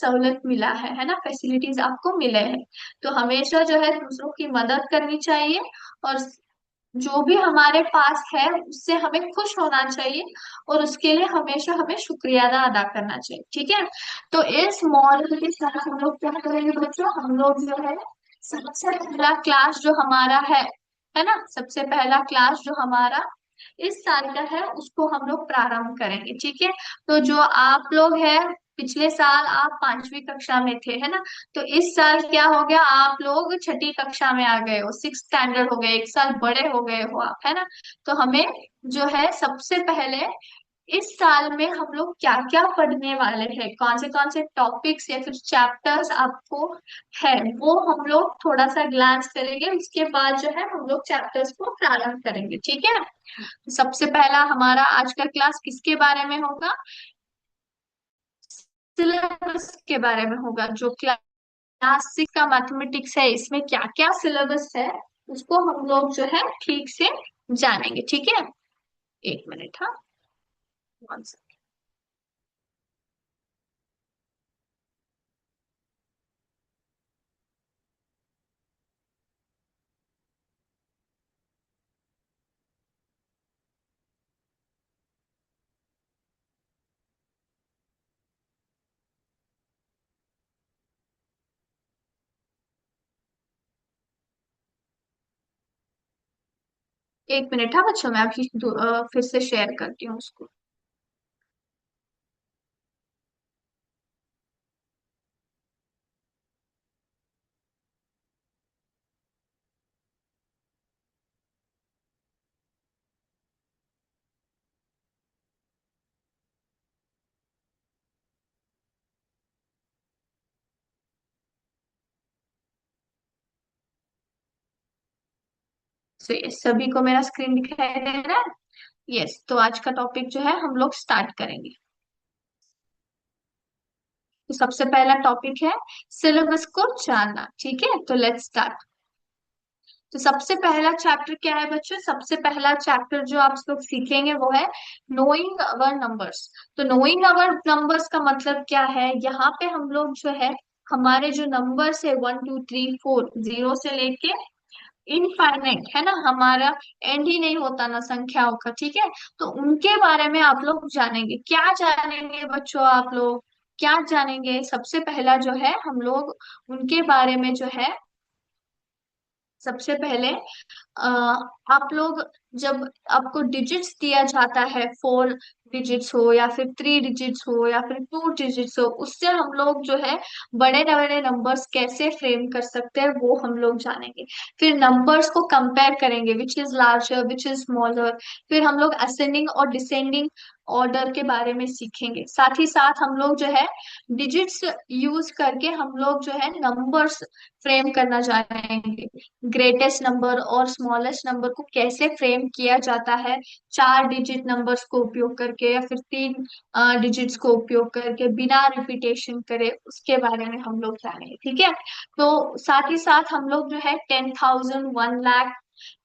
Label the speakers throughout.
Speaker 1: सहूलत मिला है ना, फैसिलिटीज आपको मिले हैं। तो हमेशा जो है दूसरों की मदद करनी चाहिए, और जो भी हमारे पास है उससे हमें खुश होना चाहिए, और उसके लिए हमेशा हमें शुक्रिया अदा करना चाहिए। ठीक है। तो इस मॉडल के साथ हम लोग क्या करेंगे बच्चों, हम लोग जो है सबसे पहला क्लास जो हमारा है ना, सबसे पहला क्लास जो हमारा इस साल का है उसको हम लोग प्रारंभ करेंगे। ठीक है। तो जो आप लोग हैं, पिछले साल आप 5वीं कक्षा में थे, है ना, तो इस साल क्या हो गया, आप लोग छठी कक्षा में आ गए हो, 6th स्टैंडर्ड हो गए, एक साल बड़े हो गए हो आप, है ना। तो हमें जो है सबसे पहले इस साल में हम लोग क्या क्या पढ़ने वाले हैं, कौन से टॉपिक्स या फिर चैप्टर्स आपको है, वो हम लोग थोड़ा सा ग्लांस करेंगे। उसके बाद जो है हम लोग चैप्टर्स को प्रारंभ करेंगे। ठीक है। सबसे पहला हमारा आज का क्लास किसके बारे में होगा, सिलेबस के बारे में होगा। जो क्लास 6 का मैथमेटिक्स है, इसमें क्या क्या सिलेबस है उसको हम लोग जो है ठीक से जानेंगे। ठीक है। एक मिनट, हाँ, 1 सेकंड। एक मिनट, हाँ बच्चों, मैं अभी फिर से शेयर करती हूँ उसको। तो ये सभी को मेरा स्क्रीन दिखाई दे रहा है? यस, तो आज का टॉपिक जो है हम लोग स्टार्ट करेंगे। तो सबसे पहला टॉपिक है सिलेबस को जानना। ठीक है, तो लेट्स स्टार्ट। तो सबसे पहला चैप्टर क्या है बच्चों, सबसे पहला चैप्टर जो आप लोग सीखेंगे वो है नोइंग अवर नंबर्स। तो नोइंग अवर नंबर्स का मतलब क्या है, यहाँ पे हम लोग जो है हमारे जो नंबर्स है 1 2 3 4, जीरो से लेके इनफाइनाइट, है ना, हमारा एंड ही नहीं होता ना संख्याओं का। ठीक है। तो उनके बारे में आप लोग जानेंगे। क्या जानेंगे बच्चों आप लोग, क्या जानेंगे, सबसे पहला जो है हम लोग उनके बारे में जो है सबसे पहले अ, आप लोग, जब आपको डिजिट्स दिया जाता है, 4 डिजिट्स हो या फिर 3 डिजिट्स हो या फिर 2 डिजिट्स हो, उससे हम लोग जो है बड़े बड़े नंबर्स कैसे फ्रेम कर सकते हैं वो हम लोग जानेंगे। फिर नंबर्स को कंपेयर करेंगे, which is larger which is smaller. फिर हम लोग असेंडिंग और डिसेंडिंग ऑर्डर के बारे में सीखेंगे। साथ ही साथ हम लोग जो है डिजिट्स यूज करके हम लोग जो है नंबर्स फ्रेम करना जानेंगे। ग्रेटेस्ट नंबर और स्मॉलेस्ट नंबर को कैसे फ्रेम किया जाता है, 4 डिजिट नंबर्स को उपयोग करके या फिर 3 डिजिट्स को उपयोग करके बिना रिपीटेशन करे, उसके बारे में हम लोग जानेंगे। ठीक है। तो साथ ही साथ हम लोग जो है 10,000, 1 लाख,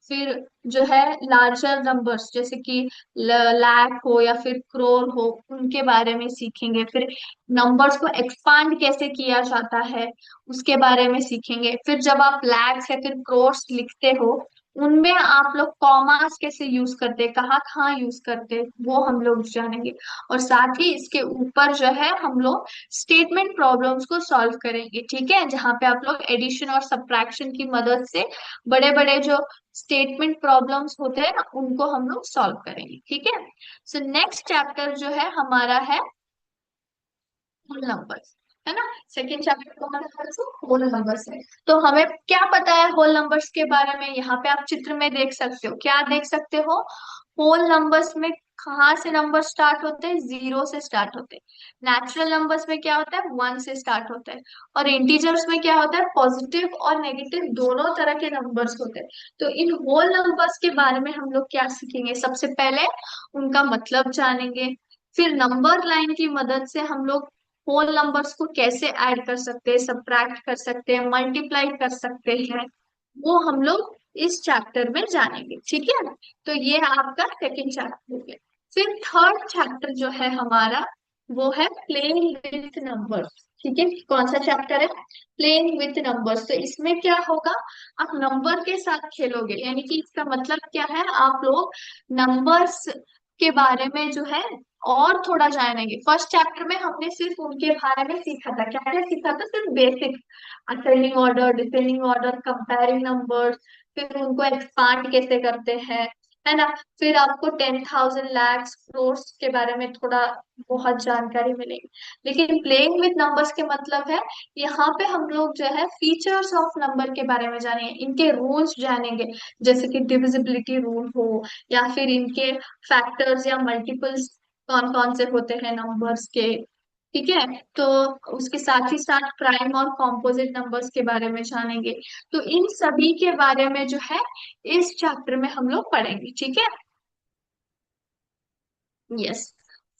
Speaker 1: फिर जो है लार्जर नंबर्स जैसे कि लाख हो या फिर करोड़ हो, उनके बारे में सीखेंगे। फिर नंबर्स को एक्सपांड कैसे किया जाता है उसके बारे में सीखेंगे। फिर जब आप लैक्स या फिर क्रोर्स लिखते हो, उनमें आप लोग कॉमास कैसे यूज करते हैं, कहाँ कहाँ यूज करते हैं, वो हम लोग जानेंगे। और साथ ही इसके ऊपर जो है हम लोग स्टेटमेंट प्रॉब्लम्स को सॉल्व करेंगे। ठीक है, जहाँ पे आप लोग एडिशन और सब्ट्रैक्शन की मदद से बड़े बड़े जो स्टेटमेंट प्रॉब्लम्स होते हैं ना, उनको हम लोग सॉल्व करेंगे। ठीक है। सो नेक्स्ट चैप्टर जो है हमारा है होल नंबर्स, है ना। सेकेंड चैप्टर को हमारा होल नंबर्स है। तो हमें क्या पता है होल नंबर्स के बारे में, यहाँ पे आप चित्र में देख सकते हो, क्या देख सकते हो, होल नंबर्स में कहाँ से नंबर स्टार्ट होते हैं, जीरो से स्टार्ट होते हैं। नेचुरल नंबर्स में क्या होता है, 1 से स्टार्ट होता है। और इंटीजर्स में क्या होता है, पॉजिटिव और नेगेटिव दोनों तरह के नंबर्स होते हैं। तो इन होल नंबर्स के बारे में हम लोग क्या सीखेंगे, सबसे पहले उनका मतलब जानेंगे। फिर नंबर लाइन की मदद से हम लोग होल नंबर्स को कैसे ऐड कर सकते हैं, सब्ट्रैक्ट कर सकते हैं, मल्टीप्लाई कर सकते हैं, वो हम लोग इस चैप्टर में जानेंगे। ठीक है। तो ये आपका सेकेंड चैप्टर हो गया। फिर थर्ड चैप्टर जो है हमारा वो है प्लेइंग विथ नंबर्स। ठीक है, कौन सा चैप्टर है? Playing with numbers. तो इसमें क्या होगा, आप नंबर के साथ खेलोगे, यानी कि इसका मतलब क्या है, आप लोग नंबर्स के बारे में जो है और थोड़ा जानेंगे। फर्स्ट चैप्टर में हमने सिर्फ उनके बारे में सीखा था, क्या क्या सीखा था, सिर्फ basic, ascending order, descending order, comparing numbers, फिर उनको एक्सपांड कैसे करते हैं, है ना। फिर आपको 10,000 लैक्स क्रोर्स के बारे में थोड़ा बहुत जानकारी मिलेगी। लेकिन प्लेइंग विद नंबर्स के मतलब है, यहाँ पे हम लोग जो है फीचर्स ऑफ नंबर के बारे में जानेंगे, इनके रूल्स जानेंगे, जैसे कि डिविजिबिलिटी रूल हो, या फिर इनके फैक्टर्स या मल्टीपल्स कौन कौन से होते हैं नंबर्स के। ठीक है, तो उसके साथ ही साथ प्राइम और कॉम्पोजिट नंबर्स के बारे में जानेंगे। तो इन सभी के बारे में जो है इस चैप्टर में हम लोग पढ़ेंगे, ठीक है। यस।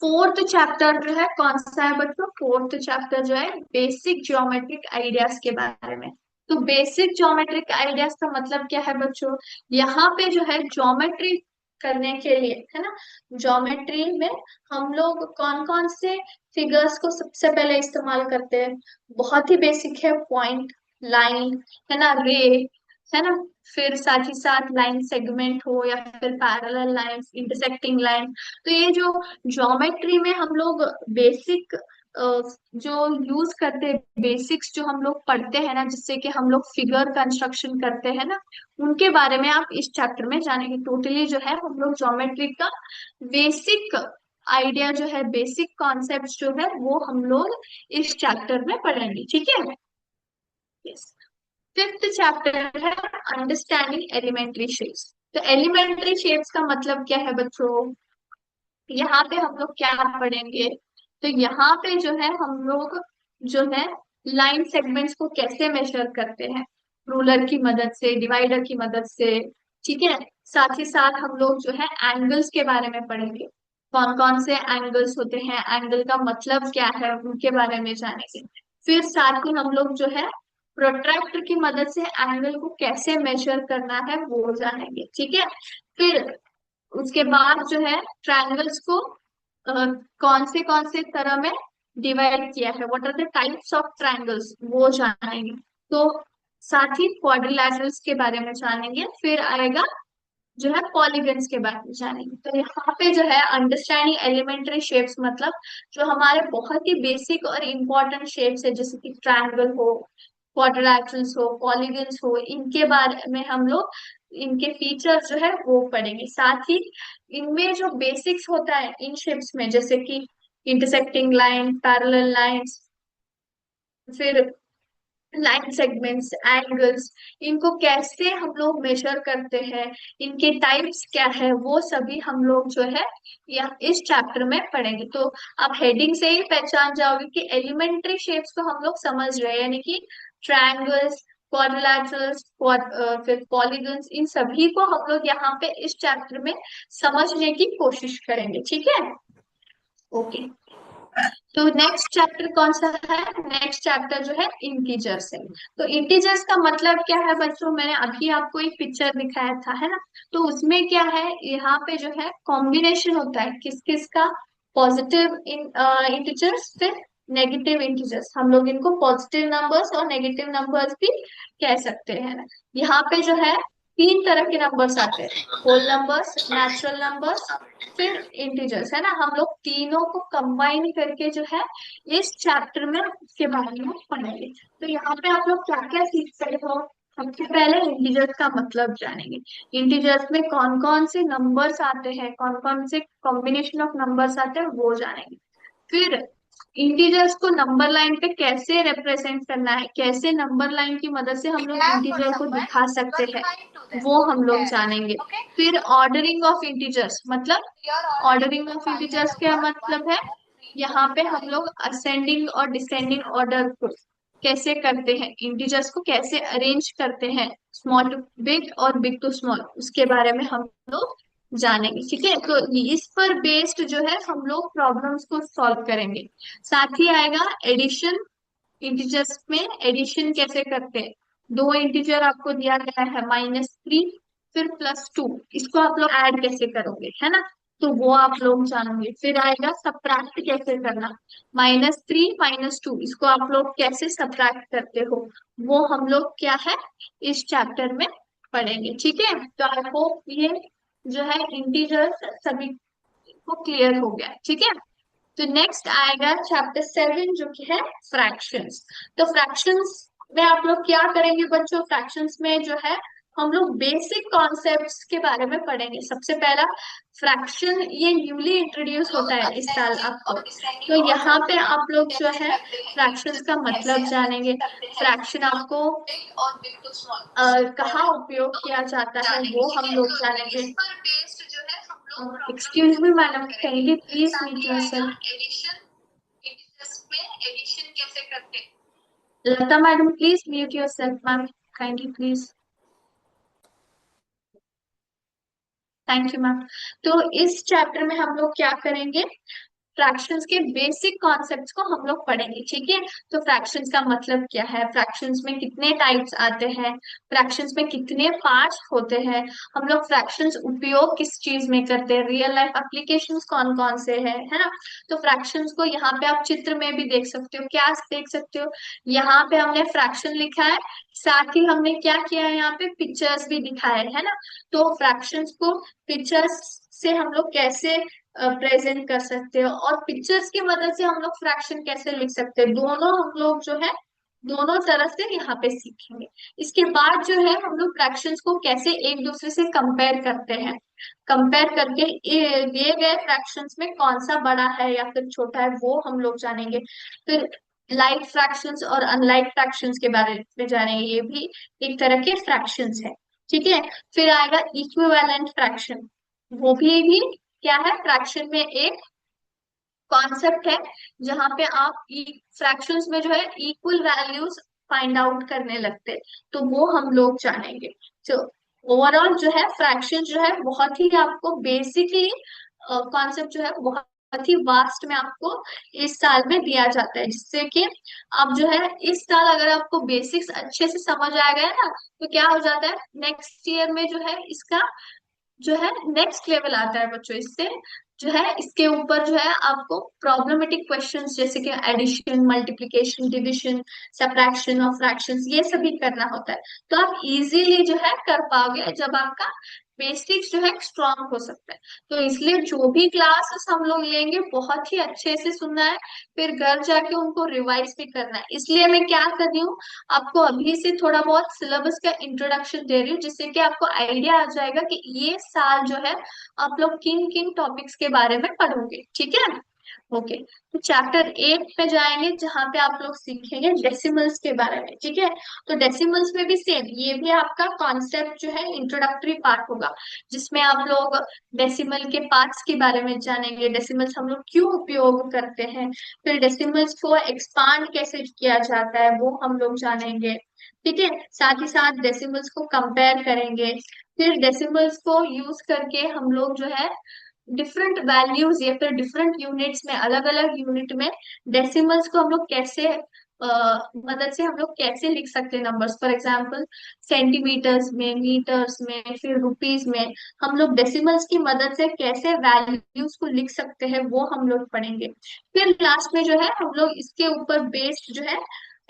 Speaker 1: फोर्थ चैप्टर जो है कौन सा है बच्चों? फोर्थ चैप्टर जो है बेसिक ज्योमेट्रिक आइडियाज के बारे में। तो बेसिक ज्योमेट्रिक आइडियाज का मतलब क्या है बच्चों? यहाँ पे जो है ज्योमेट्री करने के लिए, है ना, ज्योमेट्री में हम लोग कौन कौन से फिगर्स को सबसे पहले इस्तेमाल करते हैं? बहुत ही बेसिक है, पॉइंट, लाइन, है ना, रे, है ना। फिर साथ ही साथ लाइन सेगमेंट हो, या फिर पैरेलल लाइन, इंटरसेक्टिंग लाइन। तो ये जो ज्योमेट्री में हम लोग बेसिक जो यूज करते हैं, बेसिक्स जो हम लोग पढ़ते हैं ना, जिससे कि हम लोग फिगर कंस्ट्रक्शन करते हैं ना, उनके बारे में आप इस चैप्टर में जानेंगे। टोटली जो है हम लोग ज्योमेट्री का बेसिक आइडिया जो है, बेसिक कॉन्सेप्ट जो है, वो हम लोग इस चैप्टर में पढ़ेंगे, ठीक है। यस। फिफ्थ चैप्टर है अंडरस्टैंडिंग एलिमेंट्री शेप्स। तो एलिमेंट्री शेप्स का मतलब क्या है बच्चों? यहाँ पे हम लोग क्या पढ़ेंगे? तो यहाँ पे जो है हम लोग जो है लाइन सेगमेंट्स को कैसे मेजर करते हैं, रूलर की मदद से, डिवाइडर की मदद से। ठीक है, साथ ही साथ हम लोग जो है एंगल्स के बारे में पढ़ेंगे, कौन कौन से एंगल्स होते हैं, एंगल का मतलब क्या है, उनके बारे में जानेंगे। फिर साथ ही हम लोग जो है प्रोट्रैक्टर की मदद से एंगल को कैसे मेजर करना है वो जानेंगे, ठीक है। फिर उसके बाद जो है ट्रायंगल्स को कौन से तरह में डिवाइड किया है, what are the types of triangles, वो जानेंगे। तो साथ ही क्वाड्रिलैटरल्स के बारे में जानेंगे। फिर आएगा जो है पॉलीगन्स के बारे में जानेंगे। तो यहाँ पे जो है अंडरस्टैंडिंग एलिमेंट्री शेप्स मतलब जो हमारे बहुत ही बेसिक और इम्पोर्टेंट शेप्स है, जैसे कि ट्रायंगल हो, क्वाड्रिलैटरल्स हो, पॉलीगन्स हो, इनके बारे में हम लोग इनके फीचर्स जो है वो पढ़ेंगे। साथ ही इनमें जो बेसिक्स होता है इन शेप्स में, जैसे कि इंटरसेक्टिंग लाइन, पैरेलल लाइंस, फिर लाइन सेगमेंट्स, एंगल्स, इनको कैसे हम लोग मेजर करते हैं, इनके टाइप्स क्या है, वो सभी हम लोग जो है या इस चैप्टर में पढ़ेंगे। तो आप हेडिंग से ही पहचान जाओगे कि एलिमेंट्री शेप्स को हम लोग समझ रहे हैं, यानी कि ट्रायंगल्स, क्वाड्रिलैटरल्स, फिर पॉलीगन्स, इन सभी को हम लोग यहाँ पे इस चैप्टर में समझने की कोशिश करेंगे, ठीक है। ओके। तो नेक्स्ट चैप्टर कौन सा है? नेक्स्ट चैप्टर जो है इंटीजर्स है। तो इंटीजर्स का मतलब क्या है बच्चों? मैंने अभी आपको एक पिक्चर दिखाया था, है ना। तो उसमें क्या है, यहाँ पे जो है कॉम्बिनेशन होता है किस किस का, पॉजिटिव इंटीजर्स, फिर नेगेटिव इंटीजर्स। हम लोग इनको पॉजिटिव नंबर्स और नेगेटिव नंबर्स भी कह सकते हैं ना। यहाँ पे जो है तीन तरह के नंबर्स आते हैं, होल नंबर्स, नेचुरल नंबर्स, फिर इंटीजर्स, है ना। हम लोग तीनों को कंबाइन करके जो है इस चैप्टर में उसके बारे में पढ़ेंगे। तो यहाँ पे आप लोग क्या क्या सीख सकते हो? सबसे पहले इंटीजर्स का मतलब जानेंगे, इंटीजर्स में कौन कौन से नंबर्स आते हैं, कौन कौन से कॉम्बिनेशन ऑफ नंबर्स आते हैं वो जानेंगे। फिर इंटीजर्स को नंबर लाइन पे कैसे रिप्रेजेंट करना है, कैसे नंबर लाइन की मदद से हम लोग इंटीजर को दिखा सकते हैं, वो हम लोग जानेंगे। फिर ऑर्डरिंग ऑफ इंटीजर्स मतलब, ऑर्डरिंग ऑफ इंटीजर्स क्या मतलब है, यहाँ पे हम लोग असेंडिंग और डिसेंडिंग ऑर्डर को कैसे करते हैं, इंटीजर्स को कैसे अरेंज करते हैं, स्मॉल टू बिग और बिग टू स्मॉल, उसके बारे में हम लोग जानेंगे, ठीक है। तो इस पर बेस्ड जो है हम लोग प्रॉब्लम्स को सॉल्व करेंगे। साथ ही आएगा एडिशन, इंटीजर्स में एडिशन कैसे करते हैं। दो इंटीजर आपको दिया गया है -3, फिर +2, इसको आप लोग ऐड कैसे करोगे, है ना। तो वो आप लोग जानेंगे। फिर आएगा सब्ट्रैक्ट कैसे करना, -3 -2 इसको आप लोग कैसे सब्ट्रैक्ट करते हो, वो हम लोग क्या है इस चैप्टर में पढ़ेंगे। ठीक है, तो आई होप ये जो है इंटीजर्स सभी को क्लियर हो गया। ठीक है, तो नेक्स्ट आएगा चैप्टर 7 जो कि है फ्रैक्शंस। तो फ्रैक्शंस में आप लोग क्या करेंगे बच्चों, फ्रैक्शंस में जो है हम लोग बेसिक कॉन्सेप्ट्स के बारे में पढ़ेंगे। सबसे पहला फ्रैक्शन ये न्यूली इंट्रोड्यूस होता है इस साल आपको, तो यहाँ पे आप लोग जो है फ्रैक्शंस का मतलब जानेंगे। फ्रैक्शन आपको कहाँ उपयोग किया जाता है वो हम लोग जानेंगे। Excuse me madam, kindly please mute yourself. Lata madam please mute yourself ma'am, kindly please. Thank you ma'am. तो इस चैप्टर में हम लोग क्या करेंगे, फ्रैक्शंस के बेसिक कॉन्सेप्ट्स को हम लोग पढ़ेंगे। ठीक है, तो फ्रैक्शंस का मतलब क्या है, फ्रैक्शंस में कितने टाइप्स आते हैं, फ्रैक्शंस में कितने पार्ट्स होते हैं, हम लोग फ्रैक्शंस उपयोग किस चीज में करते हैं, रियल लाइफ एप्लीकेशंस कौन कौन से हैं, है ना। तो फ्रैक्शंस को यहाँ पे आप चित्र में भी देख सकते हो, क्या देख सकते हो, यहाँ पे हमने फ्रैक्शन लिखा है, साथ ही हमने क्या किया है यहाँ पे पिक्चर्स भी दिखाए है ना। तो फ्रैक्शंस को पिक्चर्स से हम लोग कैसे प्रेजेंट कर सकते हो, और पिक्चर्स की मदद से हम लोग फ्रैक्शन कैसे लिख सकते हैं, दोनों हम लोग जो है दोनों तरह से यहाँ पे सीखेंगे। इसके बाद जो है हम लोग फ्रैक्शंस को कैसे एक दूसरे से कंपेयर करते हैं, कंपेयर करके दिए गए फ्रैक्शंस में कौन सा बड़ा है या फिर छोटा है वो हम लोग जानेंगे। फिर लाइक फ्रैक्शंस और अनलाइक फ्रैक्शंस के बारे में जानेंगे, ये भी एक तरह के फ्रैक्शंस है। ठीक है, फिर आएगा इक्विवेलेंट फ्रैक्शन, वो भी क्या है, फ्रैक्शन में एक कॉन्सेप्ट है जहां पे आप फ्रैक्शंस में जो है इक्वल वैल्यूज फाइंड आउट करने लगते हैं, तो वो हम लोग जानेंगे। तो ओवरऑल जो है फ्रैक्शन जो है बहुत ही आपको बेसिकली कॉन्सेप्ट जो है बहुत ही वास्ट में आपको इस साल में दिया जाता है, जिससे कि आप जो है इस साल अगर आपको बेसिक्स अच्छे से समझ आ गया ना, तो क्या हो जाता है नेक्स्ट ईयर में जो है इसका जो है नेक्स्ट लेवल आता है बच्चों। इससे जो है इसके ऊपर जो है आपको प्रॉब्लमेटिक क्वेश्चंस जैसे कि एडिशन, मल्टीप्लिकेशन, डिविजन, सब्ट्रैक्शन और फ्रैक्शंस ये सभी करना होता है, तो आप इजीली जो है कर पाओगे जब आपका बेसिक्स जो है स्ट्रांग हो सकता है। तो इसलिए जो भी क्लासेस हम लोग लेंगे बहुत ही अच्छे से सुनना है, फिर घर जाके उनको रिवाइज भी करना है। इसलिए मैं क्या कर रही हूँ, आपको अभी से थोड़ा बहुत सिलेबस का इंट्रोडक्शन दे रही हूँ, जिससे कि आपको आइडिया आ जाएगा कि ये साल जो है आप लोग किन किन टॉपिक्स के बारे में पढ़ोगे। ठीक है, ओके। तो चैप्टर 8 पे जाएंगे जहाँ पे आप लोग सीखेंगे डेसिमल्स के बारे में। ठीक है, तो डेसिमल्स में भी सेम, ये भी आपका कॉन्सेप्ट जो है इंट्रोडक्टरी पार्ट होगा, जिसमें आप लोग डेसिमल के पार्ट्स के बारे में जानेंगे, डेसिमल्स हम लोग क्यों उपयोग करते हैं, फिर डेसिमल्स को एक्सपांड कैसे किया जाता है वो हम लोग जानेंगे। ठीक है, साथ ही साथ डेसिमल्स को कंपेयर करेंगे, फिर डेसिमल्स को यूज करके हम लोग जो है डिफरेंट वैल्यूज या फिर डिफरेंट यूनिट्स में, अलग अलग यूनिट में डेसिमल्स को हम लोग कैसे मदद से हम लोग कैसे लिख सकते हैं नंबर्स, फॉर एग्जांपल सेंटीमीटर्स में, मीटर्स में, फिर रुपीज में, हम लोग डेसिमल्स की मदद से कैसे वैल्यूज को लिख सकते हैं वो हम लोग पढ़ेंगे। फिर लास्ट में जो है हम लोग इसके ऊपर बेस्ड जो है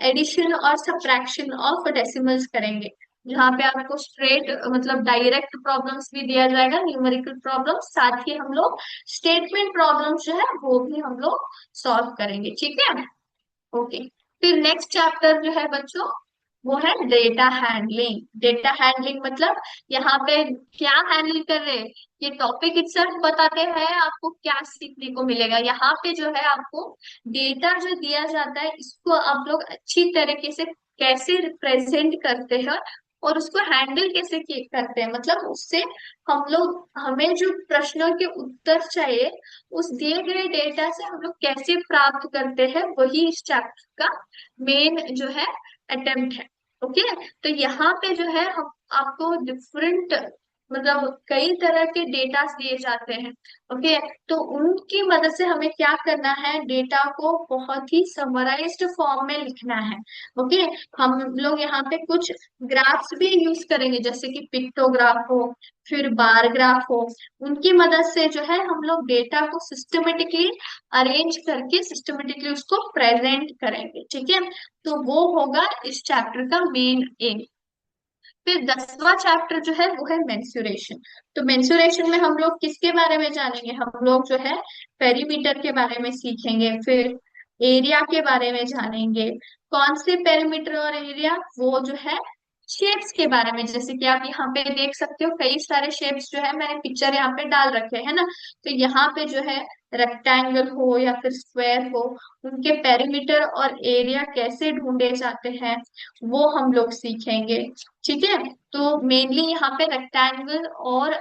Speaker 1: एडिशन और सब्ट्रैक्शन ऑफ डेसिमल्स करेंगे, जहाँ पे आपको स्ट्रेट मतलब डायरेक्ट प्रॉब्लम्स भी दिया जाएगा, न्यूमेरिकल प्रॉब्लम, साथ ही हम लोग स्टेटमेंट प्रॉब्लम्स जो है वो भी हम लोग सॉल्व करेंगे। ठीक है, ओके। फिर नेक्स्ट चैप्टर जो है बच्चों वो है डेटा हैंडलिंग। डेटा हैंडलिंग मतलब यहाँ पे क्या हैंडल कर रहे हैं, ये टॉपिक इटसेल्फ बताते हैं आपको क्या सीखने को मिलेगा। यहाँ पे जो है आपको डेटा जो दिया जाता है इसको आप लोग अच्छी तरीके से कैसे रिप्रेजेंट करते हैं और उसको हैंडल कैसे करते हैं, मतलब उससे हम लोग, हमें जो प्रश्नों के उत्तर चाहिए उस दिए गए डेटा से हम लोग कैसे प्राप्त करते हैं, वही इस चैप्टर का मेन जो है अटेम्प्ट है। ओके, तो यहाँ पे जो है हम आपको डिफरेंट मतलब कई तरह के डेटा दिए जाते हैं। ओके, तो उनकी मदद से हमें क्या करना है, डेटा को बहुत ही समराइज्ड फॉर्म में लिखना है। ओके, हम लोग यहाँ पे कुछ ग्राफ्स भी यूज करेंगे, जैसे कि पिक्टोग्राफ हो, फिर बार ग्राफ हो। उनकी मदद से जो है हम लोग डेटा को सिस्टमेटिकली अरेंज करके सिस्टमेटिकली उसको प्रेजेंट करेंगे। ठीक है, तो वो होगा इस चैप्टर का मेन एम। फिर 10वां चैप्टर जो है वो है मेंसुरेशन। तो मेंसुरेशन में हम लोग किसके बारे में जानेंगे, हम लोग जो है पेरीमीटर के बारे में सीखेंगे, फिर एरिया के बारे में जानेंगे। कौन से पेरीमीटर और एरिया, वो जो है शेप्स के बारे में, जैसे कि आप यहाँ पे देख सकते हो कई सारे शेप्स जो है मैंने पिक्चर यहाँ पे डाल रखे है ना। तो यहाँ पे जो है रेक्टेंगल हो या फिर स्क्वायर हो, उनके पेरीमीटर और एरिया कैसे ढूंढे जाते हैं वो हम लोग सीखेंगे। ठीक है, तो मेनली यहाँ पे रेक्टेंगल और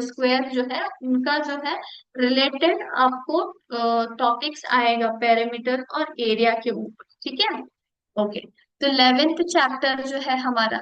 Speaker 1: स्क्वायर जो है उनका जो है रिलेटेड आपको टॉपिक्स आएगा पेरीमीटर और एरिया के ऊपर। ठीक है, ओके। तो 11th चैप्टर जो है हमारा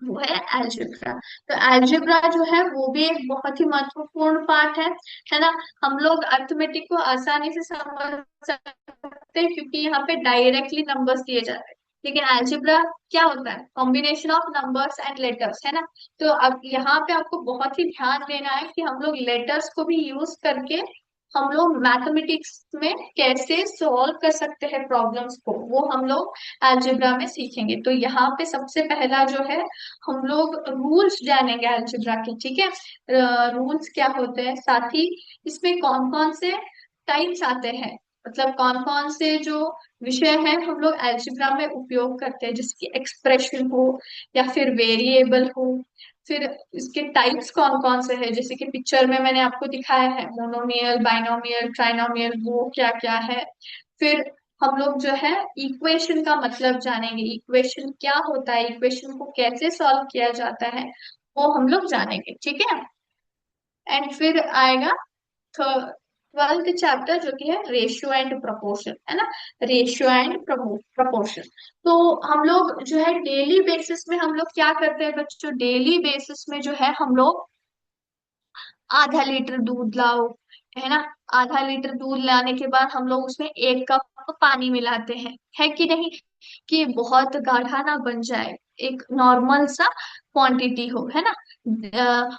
Speaker 1: वो है अलजेब्रा। तो अलजेब्रा जो है वो भी एक बहुत ही महत्वपूर्ण पार्ट है ना। हम लोग अर्थमेटिक को आसानी से समझ सकते हैं क्योंकि यहाँ पे डायरेक्टली नंबर्स दिए जाते हैं। लेकिन अलजेब्रा क्या होता है, combination of numbers and letters, है ना। तो अब यहाँ पे आपको बहुत ही ध्यान देना है कि हम लोग लेटर्स को भी यूज करके हम लोग मैथमेटिक्स में कैसे सॉल्व कर सकते हैं प्रॉब्लम्स को, वो हम लोग अलजेब्रा में सीखेंगे। तो यहाँ पे सबसे पहला जो है हम लोग रूल्स जानेंगे अलजेब्रा के। ठीक है, रूल्स क्या होते हैं, साथ ही इसमें कौन कौन से टाइप्स आते हैं, मतलब कौन कौन से जो विषय है हम लोग अलजेब्रा में उपयोग करते हैं, जैसे कि एक्सप्रेशन हो या फिर वेरिएबल हो। फिर इसके टाइप्स कौन कौन से हैं, जैसे कि पिक्चर में मैंने आपको दिखाया है मोनोमियल, बाइनोमियल, ट्राइनोमियल, वो क्या क्या है। फिर हम लोग जो है इक्वेशन का मतलब जानेंगे, इक्वेशन क्या होता है, इक्वेशन को कैसे सॉल्व किया जाता है वो हम लोग जानेंगे। ठीक है, एंड फिर आएगा 12th चैप्टर जो कि है रेशियो एंड प्रोपोर्शन, है ना। Ratio and proportion. तो हम लोग जो है डेली बेसिस में हम लोग क्या करते हैं बच्चों, डेली बेसिस में जो है हम लोग आधा लीटर दूध लाओ, है ना। आधा लीटर दूध लाने के बाद हम लोग उसमें 1 कप पानी मिलाते हैं, है कि नहीं, कि बहुत गाढ़ा ना बन जाए, एक नॉर्मल सा क्वांटिटी हो, है ना।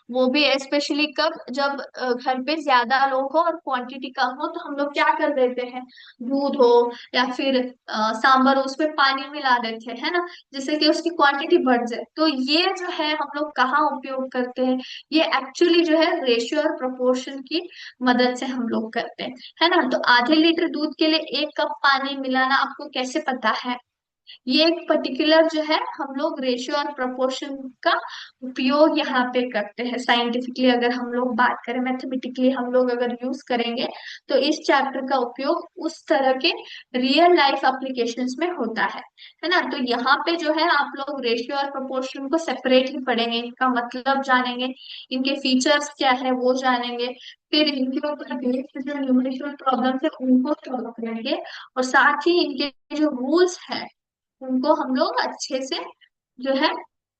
Speaker 1: वो भी स्पेशली कब, जब घर पे ज्यादा लोग हो और क्वांटिटी कम हो, तो हम लोग क्या कर देते हैं, दूध हो या फिर सांबर हो उसमें पानी मिला देते हैं, है ना, जिससे कि उसकी क्वांटिटी बढ़ जाए। तो ये जो है हम लोग कहाँ उपयोग करते हैं, ये एक्चुअली जो है रेशियो और प्रोपोर्शन की मदद से हम लोग करते हैं, है ना। तो आधे लीटर दूध के लिए 1 कप पानी मिलाना आपको कैसे पता है, ये एक पर्टिकुलर जो है हम लोग रेशियो और प्रोपोर्शन का उपयोग यहाँ पे करते हैं। साइंटिफिकली अगर हम लोग बात करें, मैथमेटिकली हम लोग अगर यूज करेंगे, तो इस चैप्टर का उपयोग उस तरह के रियल लाइफ एप्लीकेशंस में होता है ना। तो यहाँ पे जो है आप लोग रेशियो और प्रोपोर्शन को सेपरेटली पढ़ेंगे, इनका मतलब जानेंगे, इनके फीचर्स क्या है वो जानेंगे, फिर इनके ऊपर बेस्ड जो न्यूमेरिकल प्रॉब्लम्स है उनको सॉल्व करेंगे, और साथ ही इनके जो रूल्स है उनको हम लोग अच्छे से जो है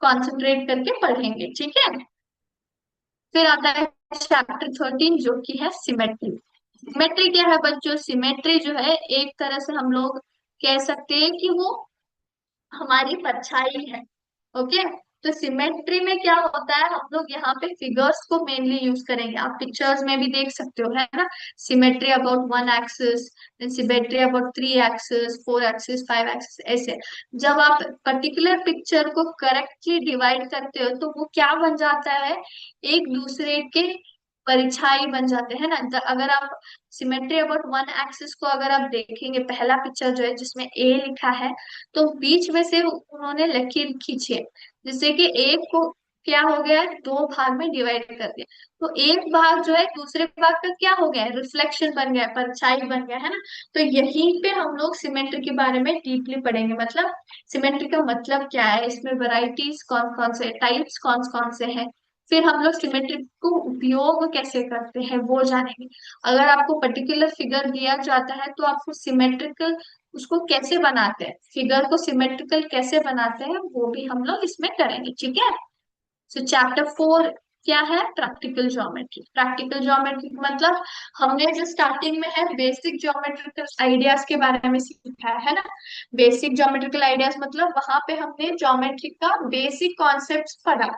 Speaker 1: कंसंट्रेट करके पढ़ेंगे। ठीक है, फिर आता है चैप्टर 13 जो कि है सिमेट्री। सिमेट्री क्या है बच्चों, सिमेट्री जो है एक तरह से हम लोग कह सकते हैं कि वो हमारी परछाई है। ओके, तो सिमेट्री में क्या होता है, हम लोग यहाँ पे फिगर्स को मेनली यूज करेंगे, आप पिक्चर्स में भी देख सकते हो, है ना। Symmetry about 1 axis, symmetry about 3 axis, 4 axis, 5 axis, ऐसे। जब आप पर्टिकुलर पिक्चर को करेक्टली डिवाइड करते हो तो वो क्या बन जाता है, एक दूसरे के परछाई बन जाते हैं ना। अगर आप सिमेट्री अबाउट 1 एक्सिस को अगर आप देखेंगे, पहला पिक्चर जो है जिसमें ए लिखा है, तो बीच में से उन्होंने लकीर खींची है, जिससे कि एक को क्या हो गया है, 2 भाग में डिवाइड कर दिया। तो एक भाग जो है दूसरे भाग का क्या हो गया है, रिफ्लेक्शन बन गया है, परछाई बन गया है ना। तो यहीं पे हम लोग सिमेट्री के बारे में डीपली पढ़ेंगे, मतलब सिमेट्री का मतलब क्या है, इसमें वैरायटीज कौन कौन से, टाइप्स कौन कौन से हैं, फिर हम लोग सिमेट्री को उपयोग कैसे करते हैं वो जानेंगे। अगर आपको पर्टिकुलर फिगर दिया जाता है तो आपको सिमेट्रिकल उसको कैसे बनाते हैं, फिगर को सिमेट्रिकल कैसे बनाते हैं वो भी हम लोग इसमें करेंगे। ठीक है, सो चैप्टर 4 क्या है? Practical geometry. प्रैक्टिकल ज्योमेट्री मतलब हमने जो स्टार्टिंग में है बेसिक ज्योमेट्रिकल आइडियाज के बारे में सीखा है ना। बेसिक ज्योमेट्रिकल आइडियाज मतलब वहां पे हमने ज्योमेट्री का बेसिक कॉन्सेप्ट्स पढ़ा।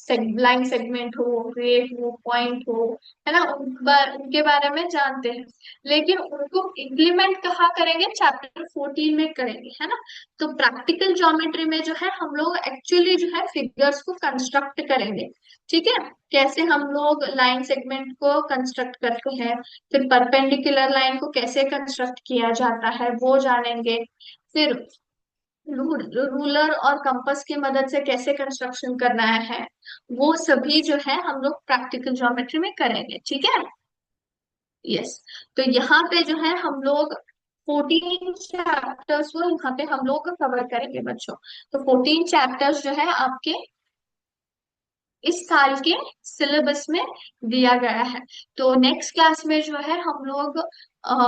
Speaker 1: लाइन सेगमेंट हो, रेट हो, पॉइंट हो, है ना, उनके बारे में जानते हैं। लेकिन उनको इम्प्लीमेंट कहाँ करेंगे? चैप्टर 14 में करेंगे, है ना। तो प्रैक्टिकल ज्योमेट्री में जो है हम लोग एक्चुअली जो है फिगर्स को कंस्ट्रक्ट करेंगे। ठीक है, कैसे हम लोग लाइन सेगमेंट को कंस्ट्रक्ट करते हैं, फिर परपेंडिकुलर लाइन को कैसे कंस्ट्रक्ट किया जाता है वो जानेंगे। फिर रूलर और कंपास की मदद से कैसे कंस्ट्रक्शन करना है, वो सभी जो है हम लोग प्रैक्टिकल ज्योमेट्री में करेंगे। ठीक है। यस। तो यहाँ पे जो है हम लोग 14 चैप्टर्स को यहाँ पे हम लोग कवर करेंगे बच्चों। तो 14 चैप्टर्स जो है आपके इस साल के सिलेबस में दिया गया है। तो नेक्स्ट क्लास में जो है हम लोग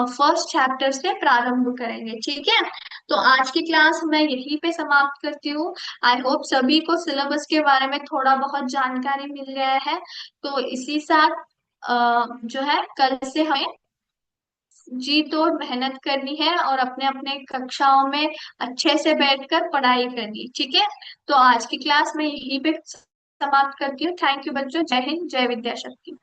Speaker 1: फर्स्ट चैप्टर से प्रारंभ करेंगे। ठीक है। तो आज की क्लास मैं यहीं पे समाप्त करती हूँ। आई होप सभी को सिलेबस के बारे में थोड़ा बहुत जानकारी मिल गया है। तो इसी साथ जो है कल से हमें जी तोड़ मेहनत करनी है और अपने अपने कक्षाओं में अच्छे से बैठकर पढ़ाई करनी। ठीक है। तो आज की क्लास में यहीं पे समाप्त करती हूँ। थैंक यू बच्चों। जय हिंद, जय विद्या शक्ति।